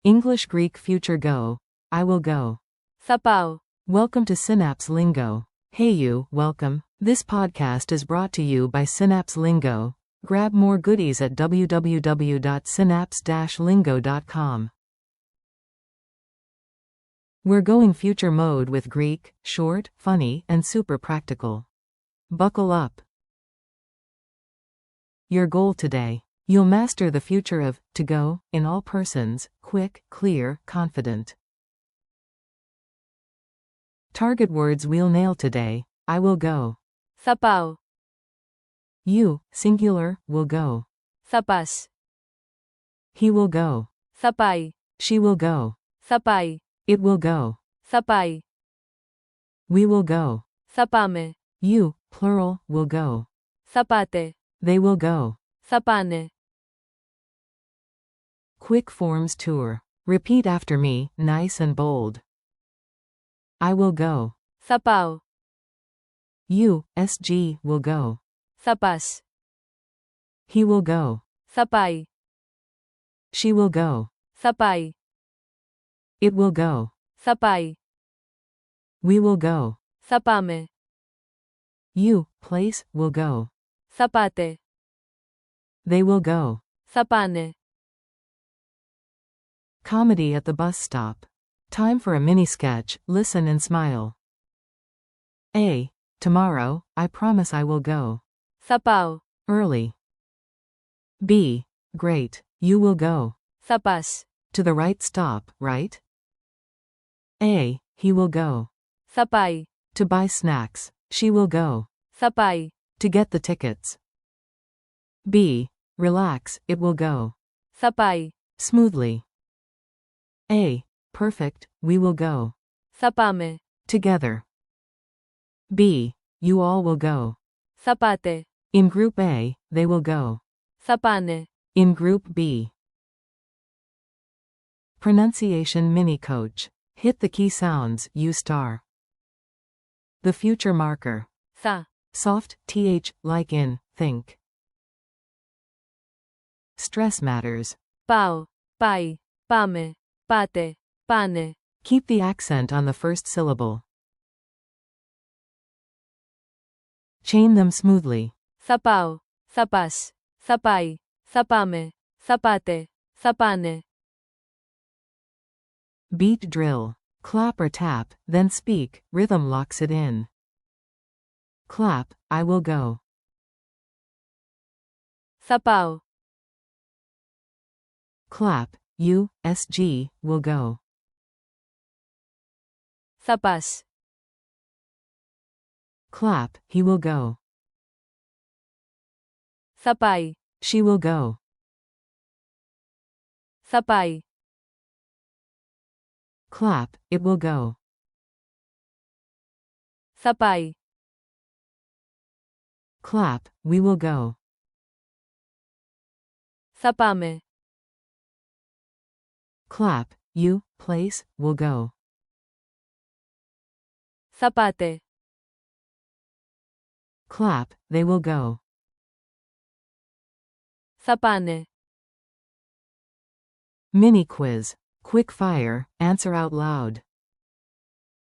English Greek future go. I will go. Θα πάω. Welcome to Synapse Lingo. Hey you, welcome. This podcast is brought to you by Synapse Lingo. Grab more goodies at www.synapse-lingo.com. We're going future mode with Greek, short, funny, and super practical. Buckle up. Your goal today. You'll master the future of to go in all persons, quick, clear, confident. Target words we'll nail today. I will go. Θα πάω. You, singular, will go. Θα πας. He will go. Θα πάει. She will go. Θα πάει. It will go. Θα πάει. We will go. Θα πάμε. You, plural, will go. Θα πάτε. They will go. Θα πάνε. Quick forms tour. Repeat after me, nice and bold. I will go. Θα πάω. You, SG, will go. Θα πας. He will go. Θα πάει. She will go. Θα πάει. It will go. Θα πάει. We will go. Θα πάμε. You, place, will go. Θα πάτε. They will go. Θα πάνε. Comedy at the bus stop. Time for a mini sketch, listen and smile. A. Tomorrow, I promise I will go. Θα πάω. Early. B. Great, you will go. Θα πας. To the right stop, right? A. He will go. Θα πάει. To buy snacks. She will go. Θα πάει. To get the tickets. B. Relax, it will go. Θα πάει. Smoothly. A. Perfect, we will go. Θα πάμε. Together. B. You all will go. Θα πάτε. In Group A, they will go. Θα πάνε. In Group B. Pronunciation Mini Coach. Hit the key sounds, U star. The future marker. Θα. Soft, th, like in, think. Stress matters. Πάω. Πάει. Πάμε. Πάτε. Πάνε. Keep the accent on the first syllable. Chain them smoothly. Θα πάω. Θα πας. Θα πάει. Θα πάμε. Θα πάτε. Θα πάνε. Beat drill. Clap or tap, then speak, rhythm locks it in. Clap, I will go. Θα πάω. Clap, you, SG, will go. Θα πας. Clap, he will go. Θα πάει. She will go. Θα πάει. Clap, it will go. Θα πάει. Clap, we will go. Θα πάμε. Clap, you, place, will go. Θα πάτε. Clap, they will go. Θα πάνε. Mini quiz. Quick fire, answer out loud.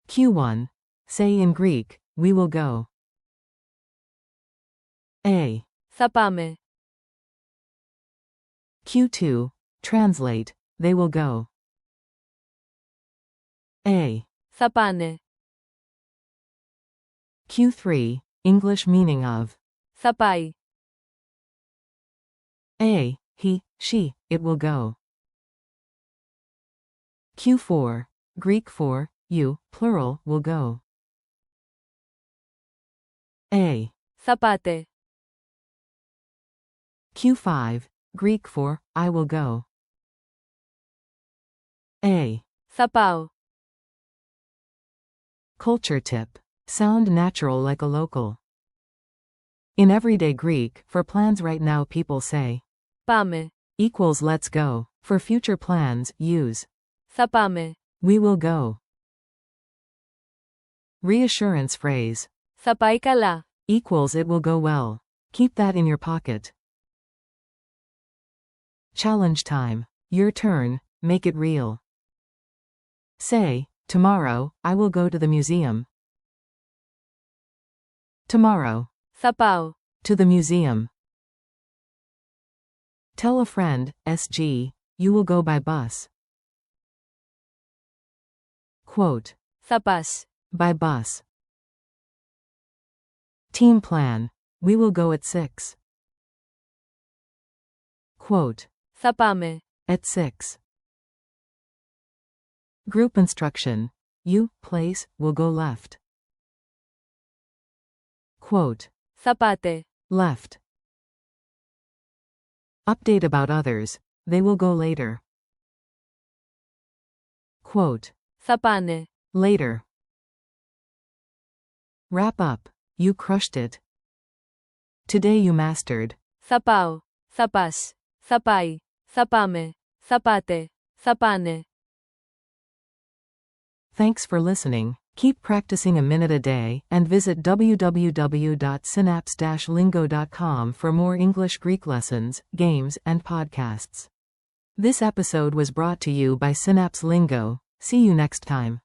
Q1. Say in Greek, we will go. A. Θα πάμε. Q2. Translate, they will go. A. Θα πάνε. Q3. English meaning of. Θα πάει. A. He, she, it will go. Q4. Greek for, you, plural, will go. A. Θα πάτε. Q5. Greek for, I will go. A. Θα πάω. Culture tip. Sound natural like a local. In everyday Greek, for plans right now people say Πάμε. equals let's go. For future plans, use Θα πάμε. we will go. Reassurance phrase. Θα πάει καλά. Equals it will go well. Keep that in your pocket. Challenge time. Your turn. Make it real. Say, tomorrow, I will go to the museum. Tomorrow. Θα πάω. To the museum. Tell a friend, SG, you will go by bus. Quote. Θα πας. By bus. Team plan. We will go at 6. Quote. Θα πάμε. At 6. Group instruction. You, place, will go left. Quote. Θα πάτε. Left. Update about others. They will go later. Quote. Θα πάνε. Later. Wrap up. You crushed it. Today you mastered. Θα πάω. Θα πας. Θα πάει. Θα πάμε. Θα πάτε. Θα πάνε. Thanks for listening. Keep practicing a minute a day, and visit www.synapse-lingo.com for more English Greek lessons, games, and podcasts. This episode was brought to you by Synapse Lingo. See you next time.